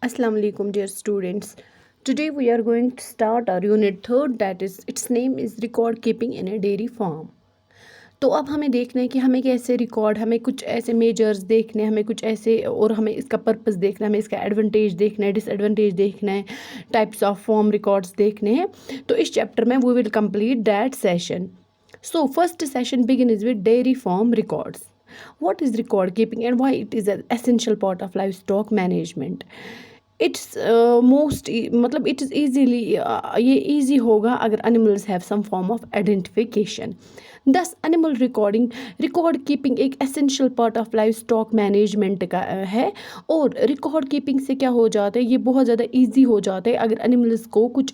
Assalamu alaikum dear students. Today we are going to start our unit third, that is its name is record keeping in a dairy farm. तो अब हमें देखना है कि हमें कैसे रिकॉर्ड, हमें कुछ ऐसे मेजर्स देखने हैं, हमें कुछ ऐसे, और हमें इसका पर्पस देखना है, हमें इसका एडवांटेज देखना है, डिसएडवांटेज देखना है, टाइप्स ऑफ फॉर्म रिकॉर्ड्स देखने हैं. तो इस चैप्टर में we will complete that session. So first session begins with dairy farm records. What is record keeping and why it is an essential part of livestock management? It's मतलब it is easily ये easy होगा अगर animals have some form of identification. Thus animal record keeping एक essential part of livestock management का है. और record keeping से क्या हो जाता है, ये बहुत ज़्यादा easy हो जाता है अगर animals को कुछ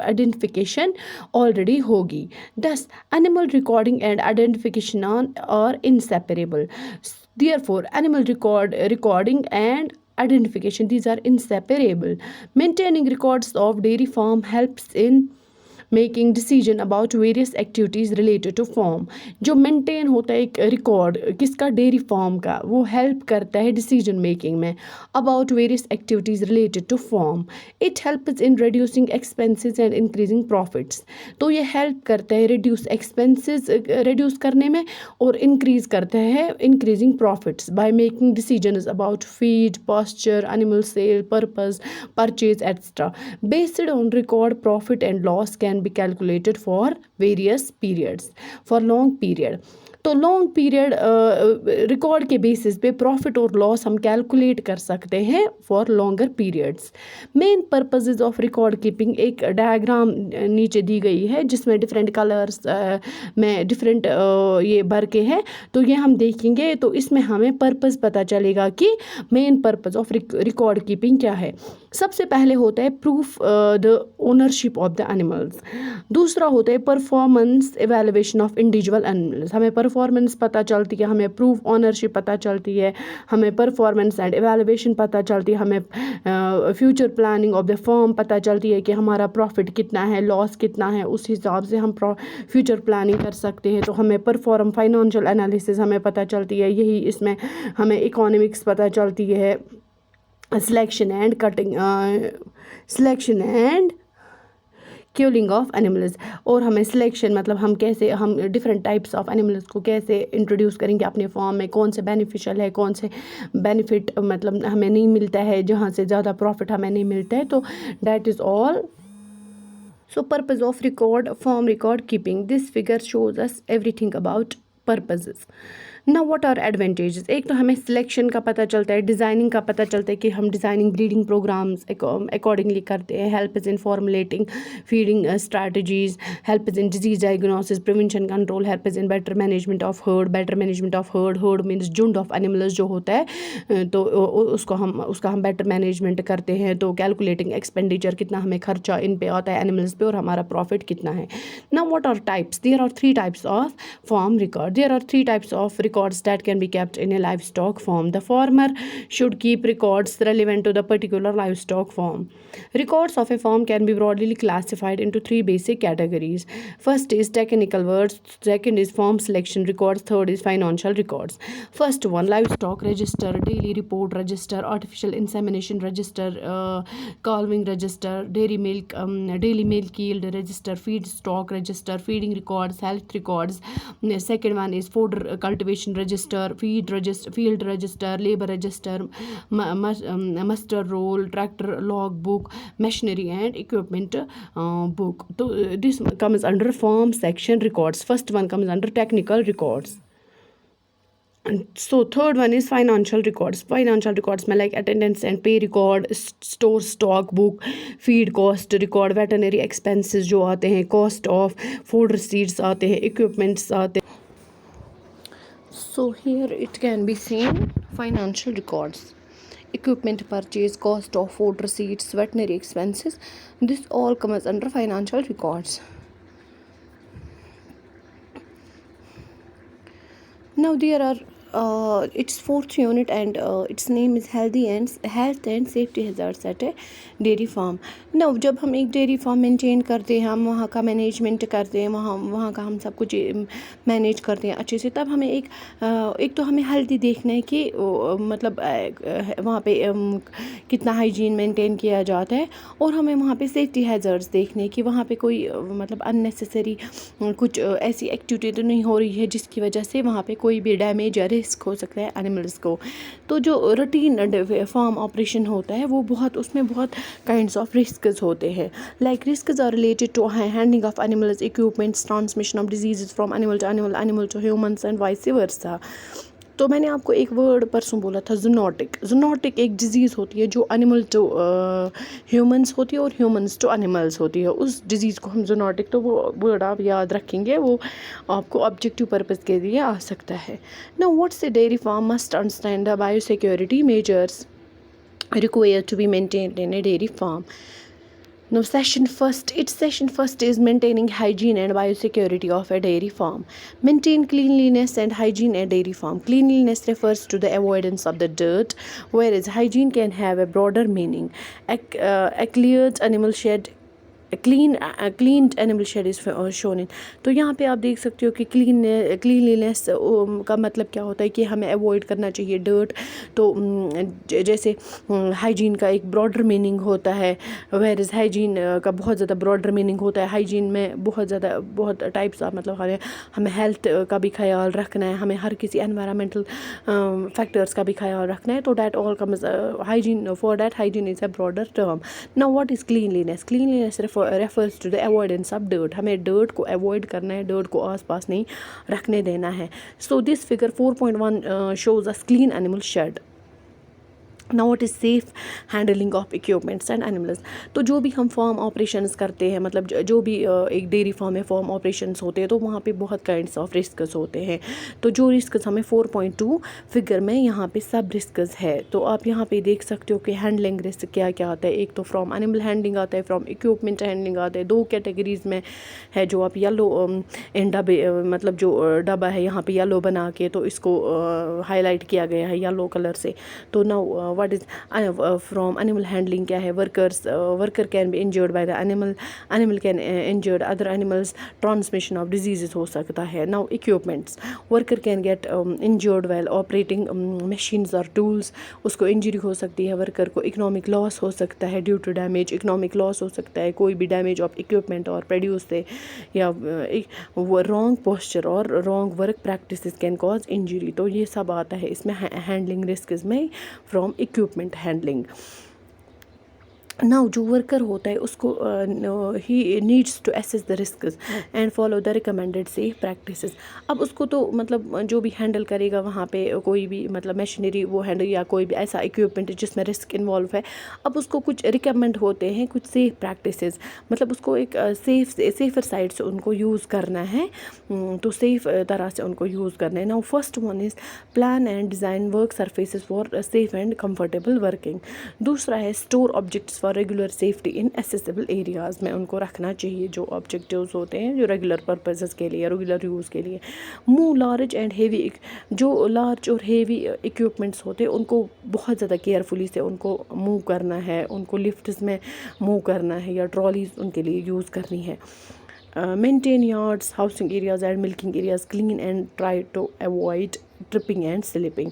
identification already होगी. Thus animal recording and identification are inseparable. Therefore animal recording and identification, these are inseparable. Maintaining records of dairy farm helps in making decision about various activities related to farm. जो maintain होता है एक record किसका, dairy farm का, वो help करता है decision making में about various activities related to farm. It helps in reducing expenses and increasing profits. तो ये हेल्प करता है रिड्यूस करने में और इंक्रीज करता है increasing profits by making decision about feed, pasture, animal sale, purpose, purchase etcetera. Based on record profit and loss can be calculated for various periods, for long period. तो long period record के basis पे profit और loss हम calculate कर सकते हैं for longer periods. Main purposes of record keeping एक diagram नीचे दी गई है जिसमें डिफरेंट कलर्स में डिफरेंट ये भर के हैं. तो ये हम देखेंगे तो इसमें हमें पर्पस पता चलेगा कि main purpose of record keeping क्या है. सबसे पहले होता है proof the ownership of the animals. दूसरा होता है performance evaluation of individual animals. हमें परफॉर्मेंस पता चलती है, हमें प्रूफ ओनरशिप पता चलती है, हमें परफॉर्मेंस एंड एवेल्युएशन पता चलती है, हमें future planning of the firm पता चलती है कि हमारा प्रॉफिट कितना है, लॉस कितना है, उस हिसाब से हम फ्यूचर प्लानिंग कर सकते हैं. तो हमें फाइनेंशियल एनालिसिस हमें पता चलती है. यही इसमें हमें इकोनॉमिक्स पता चलती है, selection and Keylong of animals. और हमें सिलेक्शन मतलब हम डिफरेंट टाइप्स ऑफ एनिमल्स को कैसे इंट्रोड्यूस करेंगे अपने फॉर्म में, कौन से बेनिफिशियल है, कौन से बेनिफिट मतलब हमें नहीं मिलता है, जहाँ से ज़्यादा प्रॉफिट हमें नहीं मिलता है. तो that is all. So purpose of farm record keeping. This figure shows us everything about purposes. Now what are advantages? एक तो हमें सिलेक्शन का पता चलता है, डिज़ाइनिंग का पता चलता है कि हम डिज़ाइनिंग ब्रीडिंग प्रोग्राम्स अकॉर्डिंगली करते हैं. Help is in formulating feeding strategies, help is in disease diagnosis, prevention control, help is in better management of heard means झुंड ऑफ एनिमल्स जो होता है, तो उसका हम बेटर मैनेजमेंट करते हैं. तो कैलकुलेटिंग एक्सपेंडिचर, कितना हमें खर्चा इन पे आता है एनिमल्स पे और हमारा प्रॉफिट कितना है. Now what are types? There are 3 types of farm record. There are 3 types of records that can be kept in a livestock farm. The farmer should keep records relevant to the particular livestock farm. Records of a farm can be broadly classified into 3 basic categories. First is technical words, second is farm selection records, third is financial records. First one, livestock register, daily report register, artificial insemination register, calving register, daily milk yield register, feed stock register, feeding records, health records. Second one is fodder cultivation register, field register, labor register, muster roll, tractor log book, machinery and equipment book. So this comes under farm section records. First one comes under technical records. So third one is financial records. Financial records में like attendance and pay record, store stock book, feed cost record, veterinary expenses जो आते हैं, cost of food receipts आते हैं, equipments आते हैं. So here it can be seen financial records. Equipment purchase, cost of food receipts, veterinary expenses. This all comes under financial records. Now there are its fourth unit and its name is health and safety hazards at a dairy farm. Now जब हम एक dairy farm maintain करते हैं, हम वहाँ का management करते हैं, वहाँ का हम सब कुछ मैनेज करते हैं अच्छे से, तब हमें एक तो हमें हेल्दी देखना है कि मतलब वहाँ पे कितना हाइजीन मेंटेन किया जाता है, और हमें वहाँ पे सेफ्टी हैज़र्ड्स देखने कि वहाँ पे कोई मतलब अननेसेसरी कुछ ऐसी एक्टिविटी तो नहीं हो रही है जिसकी वजह से वहाँ पे कोई भी डैमेज या रिस्क हो सकता है एनिमल्स को. तो जो रूटीन फार्म ऑपरेशन होता है वो उसमें बहुत काइंड्स ऑफ रिस्क्स होते हैं. Like risks are related to handling of animals, equipments, transmission of diseases from animal to humans and vice versa. तो मैंने आपको एक वर्ड परसों बोला था ज़ूनोटिक एक डिज़ीज़ होती है जो एनिमल टू ह्यूमंस होती है और ह्यूमंस टू एनिमल्स होती है. उस डिज़ीज़ को हम ज़ूनोटिक, तो वो वर्ड आप याद रखेंगे, वो आपको ऑब्जेक्टिव पर्पज़ के लिए आ सकता है. Now what's the dairy farm must understand the biosecurity measures required to be maintained in a dairy farm. Now session first is maintaining hygiene and biosecurity of a dairy farm. Maintain cleanliness and hygiene at dairy farm. Cleanliness refers to the avoidance of the dirt, whereas hygiene can have a broader meaning. A cleared animal shed, cleaned animal shed is shown in. तो यहाँ पे आप देख सकते हो कि cleanliness का मतलब क्या होता है कि हमें अवॉइड करना चाहिए डर्ट. तो जैसे हाइजीन का एक ब्रॉडर मीनिंग होता है, वेयर इज़ हाइजीन का बहुत ज़्यादा ब्रॉडर मीनिंग होता है. हाइजीन में बहुत टाइप्स ऑफ मतलब हमें हेल्थ का भी ख्याल रखना है, हमें हर किसी एनवायरमेंटल फैक्टर्स का भी ख्याल रखना है. तो that all comes hygiene, for that hygiene is a broader term. Now what is cleanliness refers to the avoidance of dirt. हमें dirt को avoid करना है, dirt को आस पास नहीं रखने देना है. So this figure 4.1 shows us clean animal shed. Now what is safe handling of equipments and animals. तो जो भी हम फार्म ऑपरेशंस करते हैं, मतलब जो भी एक डेयरी फार्म में फार्म ऑपरेशंस होते हैं, तो वहाँ पे बहुत काइंड्स ऑफ रिस्क्स होते हैं. तो जो रिस्क्स हमें 4.2 फिगर में यहाँ पे सब रिस्क्स है. तो आप यहाँ पे देख सकते हो कि हैंडलिंग रिस्क क्या क्या आता है. एक तो फ्रॉम एनिमल हैंडलिंग आता है, फ्रॉम इक्विपमेंट हैंडलिंग आता है. 2 कैटेगरीज में है जो आप येलो इन डब्बे, मतलब जो डब्बा है यहाँ पे येलो बना के तो इसको हाईलाइट किया गया है येलो कलर से. तो now what is from animal handling क्या है. worker can be injured by the animal can injured other animals, transmission of diseases हो सकता है. now equipments, worker can get injured while operating machines or tools, उसको injury हो सकती है worker को. इकोनॉमिक लॉस हो सकता है due to damage, economic loss हो सकता है कोई भी डैमेज ऑफ इक्विपमेंट और प्रोड्यूस से, या रॉन्ग पोस्चर और wrong work practices can cause injury. तो ये सब आता है इसमें हैंडलिंग रिस्क में फ्रॉम इक्विपमेंट हैंडलिंग. नाउ जो वर्कर होता है उसको ही needs to assess the risks and follow the recommended safe practices. अब उसको तो मतलब जो भी हैंडल करेगा वहाँ पे कोई भी मतलब मशीनरी वो हैंडल या कोई भी ऐसा इक्विपमेंट जिसमें रिस्क इन्वॉल्व है, अब उसको कुछ रिकमेंड होते हैं, कुछ सेफ प्रैक्टिसेस, मतलब उसको एक सेफर साइड से उनको यूज़ करना है. तो सेफ तरह से उनको यूज़ करना है. Now first one is plan and design work surfaces for safe and comfortable working. दूसरा है store objects regular safety in accessible areas में उनको रखना चाहिए जो ऑब्जेक्टिव्स होते हैं जो रेगुलर पर्पसेस के लिए, रेगुलर यूज़ के लिए. मूव लार्ज एंड हेवी, जो लार्ज और हेवी इक्विपमेंट्स होते हैं उनको बहुत ज़्यादा केयरफुली से उनको मूव करना है, उनको लिफ्ट्स में मूव करना है या ट्रॉलीज उनके लिए यूज़ करनी है. Maintain yards, housing areas and milking areas clean and try to avoid tripping and slipping.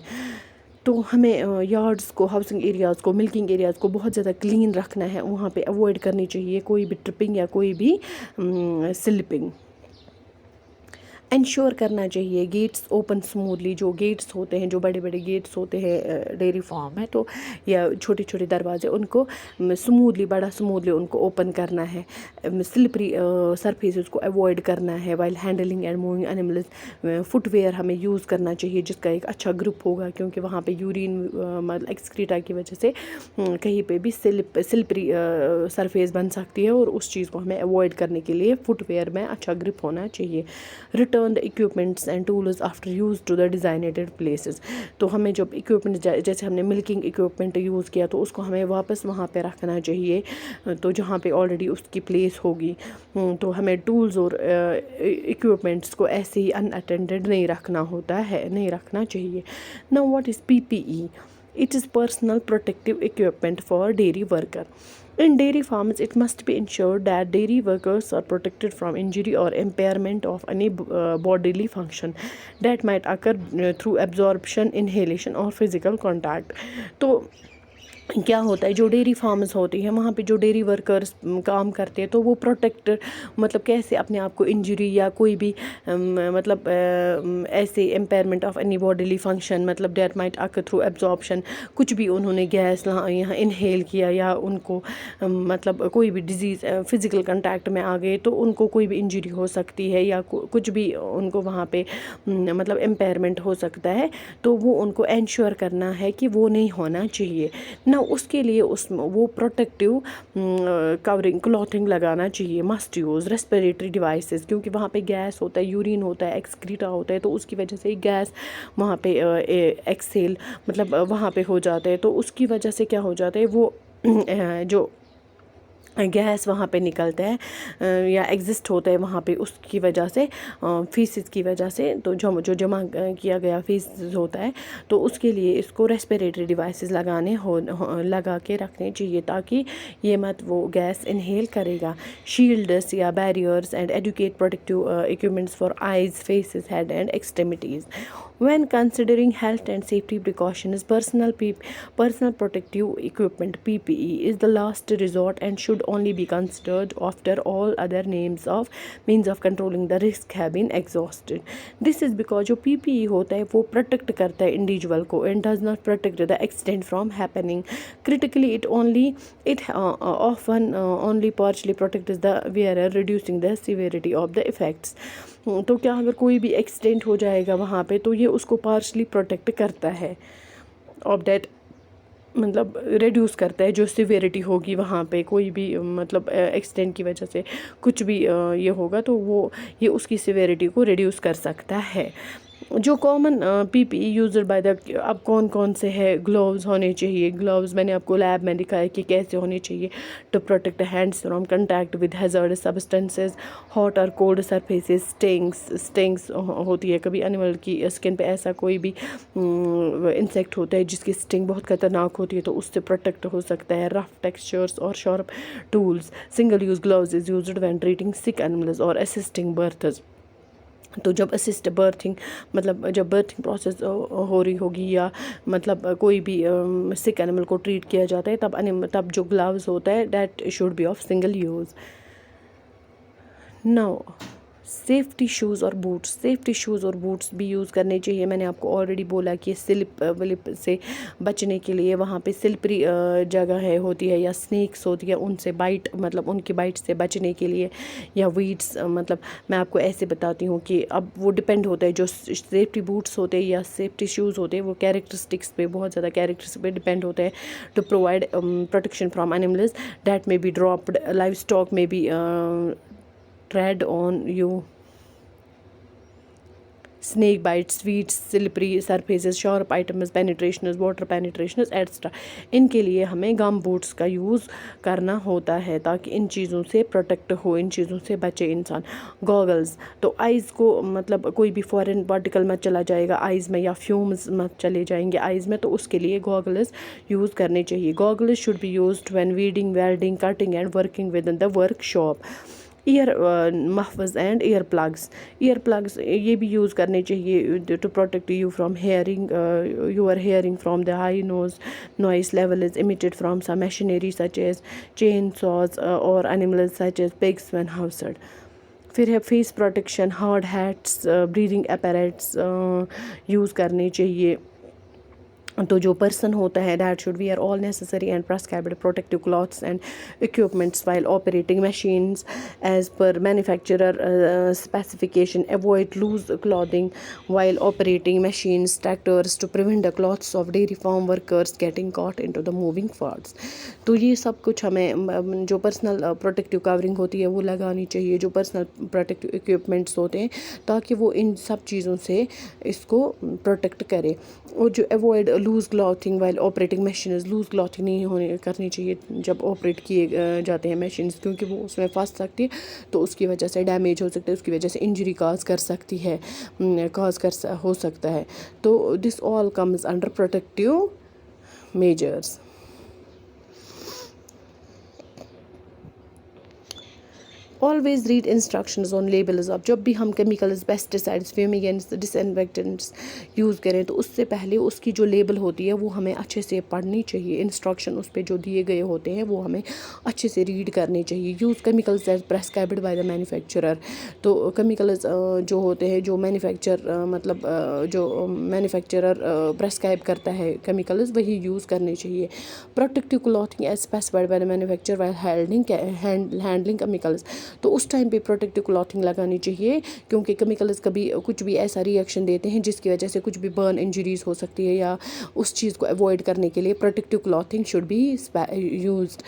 तो हमें यार्ड्स को, हाउसिंग एरियाज़ को, मिल्किंग एरियाज़ को बहुत ज़्यादा क्लीन रखना है, वहाँ पे अवॉइड करनी चाहिए कोई भी ट्रिपिंग या कोई भी स्लिपिंग. इंश्योर करना चाहिए गेट्स ओपन स्मूथली. जो गेट्स होते हैं, जो बड़े बड़े गेट्स होते हैं डेयरी फार्म में, तो या छोटे छोटे दरवाजे, उनको स्मूथली उनको ओपन करना है. स्लिपरी सरफेसेस को अवॉइड करना है while handling and moving animals. Footwear हमें यूज़ करना चाहिए जिसका एक अच्छा ग्रुप होगा, क्योंकि वहाँ पे यूरिन मतलब एक्सक्रीटा की वजह से कहीं पे भी स्लिपरी सरफेस बन सकती है, और उस चीज़ को हमें अवॉइड करने के लिए फुटवेयर में अच्छा ग्रिप होना चाहिए. return the equipments and tools after use to the designated places. तो हमें जब equipment जैसे हमने milking equipment यूज़ किया तो उसको हमें वापस वहाँ पे रखना चाहिए, तो जहाँ पे already उसकी place होगी. तो हमें tools और equipments को ऐसे ही unattended नहीं रखना चाहिए. Now what is PPE? It is personal protective equipment for dairy worker. In dairy farms, it must be ensured that dairy workers are protected from injury or impairment of any bodily function that might occur through absorption, inhalation or physical contact. तो क्या होता है, जो dairy farms होती हैं वहाँ पे जो डेयरी वर्कर्स काम करते हैं तो वो प्रोटेक्ट मतलब कैसे अपने आप को इंजरी या कोई भी मतलब ऐसे impairment of any bodily function मतलब that might occur through absorption, कुछ भी उन्होंने गैस यहाँ इनहेल किया या उनको मतलब कोई भी डिजीज़ फिज़िकल कंटैक्ट में आ गए तो उनको कोई भी इंजरी हो सकती है या कुछ भी उनको वहाँ पे मतलब इम्पेयरमेंट हो सकता है, तो वो उनको इंश्योर करना है कि वो नहीं होना चाहिए ना. उसके लिए वो प्रोटेक्टिव कवरिंग क्लॉथिंग लगाना चाहिए. मस्ट यूज़ रेस्पिरेटरी डिवाइसेस, क्योंकि वहाँ पे गैस होता है, यूरिन होता है, एक्सक्रीटा होता है, तो उसकी वजह से गैस वहाँ पे एक्सेल मतलब वहाँ पे हो जाता है, तो उसकी वजह से क्या हो जाता है वो जो गैस वहाँ पे निकलता है या एग्जिस्ट होता है वहाँ पे उसकी वजह से फीसिस की वजह से, तो जो जमा किया गया फीसिस होता है तो उसके लिए इसको रेस्पिरेटरी डिवाइसेस लगा के रखने चाहिए ताकि ये मत वो गैस इनहेल करेगा. शील्ड्स या barriers and adequate protective equipments for eyes, faces, head and extremities. When considering health and safety precautions, personal protective equipment (PPE) is the last resort and should only be considered after all other means of controlling the risk have been exhausted. This is because जो PPE होता है वो protect करता है individual को and does not protect the extent from happening. Critically, it often only partially protects the wearer, reducing the severity of the effects. तो क्या अगर कोई भी एक्सीडेंट हो जाएगा वहाँ पे तो ये उसको पार्शली प्रोटेक्ट करता है ऑफ डेट, मतलब रिड्यूस करता है जो सिवियरिटी होगी वहाँ पे, कोई भी मतलब एक्सीडेंट की वजह से कुछ भी ये होगा तो वो ये उसकी सिवियरिटी को रिड्यूस कर सकता है. जो common PPE user by the, अब कौन से है, ग्लोव्स होने चाहिए. ग्लोव्स मैंने आपको लैब में दिखाया कि कैसे होने चाहिए. To protect hands from contact with hazardous substances, hot और कोल्ड सरफेसेस, स्टिंग्स होती है. कभी एनिमल की स्किन पे ऐसा कोई भी इंसेक्ट होता है जिसकी स्टिंग बहुत ख़तरनाक होती है तो उससे प्रोटेक्ट हो सकता है. रफ टेक्सचर्स और sharp tools. Single use gloves is used when treating sick animals और असिस्टिंग बर्थ्स. तो जब असिस्ट बर्थिंग मतलब जब बर्थिंग प्रोसेस हो रही होगी या मतलब कोई भी सिक एनिमल को ट्रीट किया जाता है तब जो ग्लव्स होता है that should be of single use. Now safety shoes और बूट्स भी यूज़ करने चाहिए. मैंने आपको ऑलरेडी बोला कि स्लिप विलिप से बचने के लिए वहाँ पे स्लिपरी जगह होती है या स्नेक्स होती है, उनसे बाइट मतलब उनकी बाइट से बचने के लिए, या वीड्स मतलब मैं आपको ऐसे बताती हूँ कि अब वो डिपेंड होता है. जो सेफ्टी बूट्स होते हैं या सेफ्टी शूज़ होते हैं वो कैरेक्टरिस्टिक्स पे बहुत ज़्यादा कैरेक्टरिस्टिक्स पे डिपेंड होता है to provide protection from animals that may be dropped, livestock may be tread on you, snake bites, weeds, slippery surfaces, sharp items, penetrations, water penetrations etc. इनके लिए हमें गम बूट्स का यूज़ करना होता है ताकि इन चीज़ों से प्रोटेक्ट हो, इन चीज़ों से बचे इंसान. गॉगल्स, तो आइज़ को मतलब कोई भी फॉरेन पार्टिकल मत चला जाएगा आइज़ में या फ्यूम्स मत चले जाएंगे आइज़ में, तो उसके लिए गॉगल्स यूज़ करने चाहिए. Goggles should be used when weeding, welding, cutting and working with in the workshop. Ear muffs and ear plugs ये भी यूज़ करने चाहिए to protect you from hearing, your hearing from the high noise level is emitted from some machinery such as chainsaws or animals such as pigs when housed. फिर है face protection, hard hats, breathing apparatus use करने चाहिए. تو جو person ہوتا ہے that should wear all necessary and prescribed protective clothes and equipments while operating machines as per manufacturer specification. Avoid loose clothing while operating machines tractors to prevent the cloths of dairy farm workers getting caught into the moving parts. تو یہ سب کچھ ہمیں جو personal protective covering ہوتی ہے وہ لگانی چاہیے, جو پرسنل پروٹیکٹیو اکوپمنٹس ہوتے ہیں تاکہ وہ ان سب چیزوں سے اس کو پروٹیکٹ کرے. اور جو avoid loose clothing while operating machines, loose clothing نہیں کرنی چاہیے جب آپریٹ کیے جاتے ہیں مشینز, کیونکہ وہ اس میں پھنس سکتی ہے تو اس کی وجہ سے ڈیمیج ہو سکتا ہے, اس کی وجہ سے انجری کاز کر سکتی ہے, ہو سکتا ہے. تو this all comes under protective measures. Always read instructions on labels. اب جب بھی ہم chemicals, pesticides, fumigants, disinfectants use کریں تو اس سے پہلے اس کی جو لیبل ہوتی ہے وہ ہمیں اچھے سے پڑھنی چاہیے. انسٹرکشن اس پہ جو دیے گئے ہوتے ہیں وہ ہمیں اچھے سے ریڈ کرنے چاہیے. Use chemicals as prescribed by the manufacturer. تو کیمیکلز جو ہوتے ہیں, جو جو مینوفیکچرر پرسکرائب کرتا ہے کیمیکلز, وہی یوز کرنے چاہیے. Protective clothing as specified by the manufacturer while handling chemicals. تو اس ٹائم پہ پروٹیکٹیو کلاتھنگ لگانی چاہیے, کیونکہ کیمیکلز کبھی کچھ بھی ایسا ریئیکشن دیتے ہیں جس کی وجہ سے کچھ بھی برن انجریز ہو سکتی ہے, یا اس چیز کو اوائڈ کرنے کے لیے protective clothing should be used.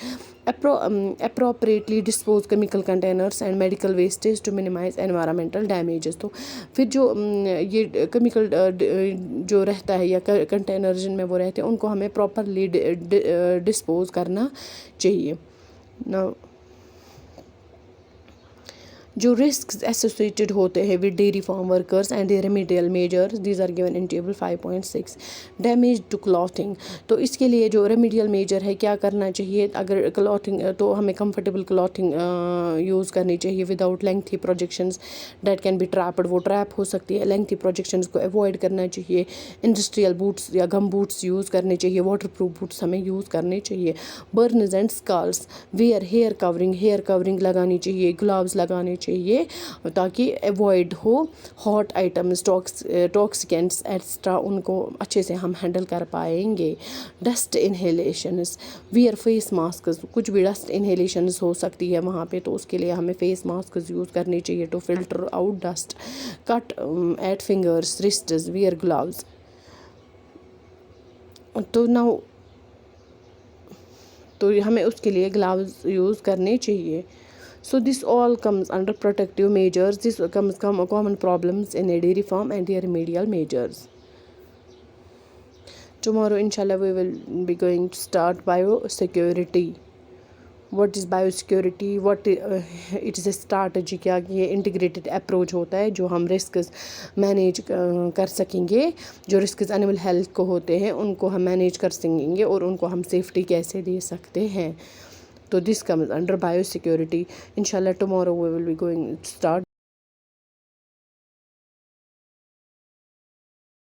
appropriately dispose chemical containers and medical wastage to minimize environmental damages. تو پھر جو یہ کیمیکل جو رہتا ہے یا کنٹینر جن میں وہ رہتے ہیں ان کو ہمیں پراپرلی ڈسپوز کرنا چاہیے. جو رسکس ایسوسیٹڈ ہوتے ہیں with dairy farm workers and their remedial measures, these are given in table 5.6. Damage to clothing. تو اس کے لیے جو ریمیڈیل میجر ہے کیا کرنا چاہیے, اگر کلاتھنگ تو ہمیں کمفرٹیبل کلاتھنگ یوز کرنی چاہیے without lengthy projections that can be trapped. وہ ٹریپ ہو سکتی ہے. لینتھی پروجیکشنز کو اوائڈ کرنا چاہیے. انڈسٹریل بوٹس یا گم بوٹس یوز کرنے چاہیے. واٹر پروف بوٹس ہمیں یوز کرنے چاہیے. Burns and scalds. Wear hair covering لگانی چاہیے. گلوز لگانے چاہیے تاکہ اوائڈ ہو ہاٹ آئٹمز, ٹاکسیکینٹس ایٹسٹرا, ان کو اچھے سے ہم ہینڈل کر پائیں گے. Dust inhalations. Wear face masks. کچھ بھی ڈسٹ انہیلیشنز ہو سکتی ہے وہاں پہ, تو اس کے لیے ہمیں فیس ماسکز یوز کرنے چاہیے to filter out dust. Cut at fingers, wrists. Wear gloves. تو ہمیں اس کے لیے گلوز یوز کرنے چاہیے. So this all comes under protective measures. This comes common problems in a dairy farm and their remedial measures. Tomorrow inshallah we will be going to start biosecurity. What is biosecurity? It is a strategy کیا یہ integrated approach ہوتا ہے جو ہم risks manage کر سکیں گے. جو رسکس اینیمل ہیلتھ کو ہوتے ہیں ان کو ہم مینیج کر سکیں گے اور ان کو ہم سیفٹی کیسے دے سکتے ہیں. تو this comes under biosecurity. Inshallah tomorrow we will be going to start